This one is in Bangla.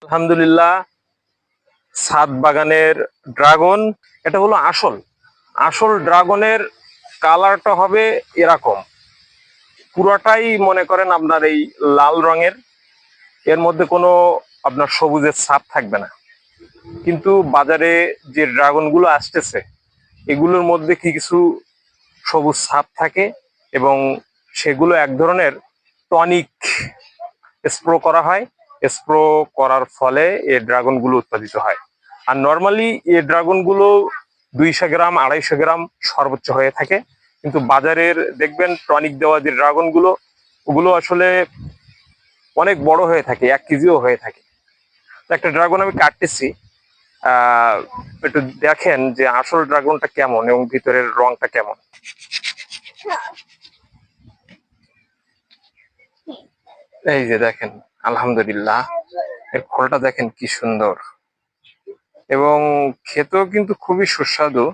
আলহামদুলিল্লাহ, ছাদ বাগানের ড্রাগন এটা হলো আসল আসল ড্রাগনের কালারটা হবে এরকম। পুরাটাই মনে করেন আপনার এই লাল রঙের, এর মধ্যে কোনো আপনার সবুজের ছাপ থাকবে না। কিন্তু বাজারে যে ড্রাগন গুলো আসতেছে এগুলোর মধ্যে কি কিছু সবুজ ছাপ থাকে, এবং সেগুলো এক ধরনের টনিক স্প্রো করা হয়। স্প্রো করার ফলে এই ড্রাগন গুলো উৎপাদিত হয়। আর নর্মালি এই ড্রাগন গুলো 200 গ্রাম 250 গ্রাম সর্বোচ্চ হয়ে থাকে। কিন্তু বাজারের দেখবেন টনিক দেওয়া যে ড্রাগন গুলো, ওগুলো আসলে অনেক বড় হয়ে থাকে, 1 কেজিও হয়ে থাকে। তো একটা ড্রাগন আমি কাটতেছি, আহ একটু দেখেন যে আসল ড্রাগনটা কেমন এবং ভিতরের রংটা কেমন। এই যে দেখেন, আলহামদুলিল্লাহ, এর ফলটা দেখেন কি সুন্দর, এবং খেতেও কিন্তু খুবই সুস্বাদু।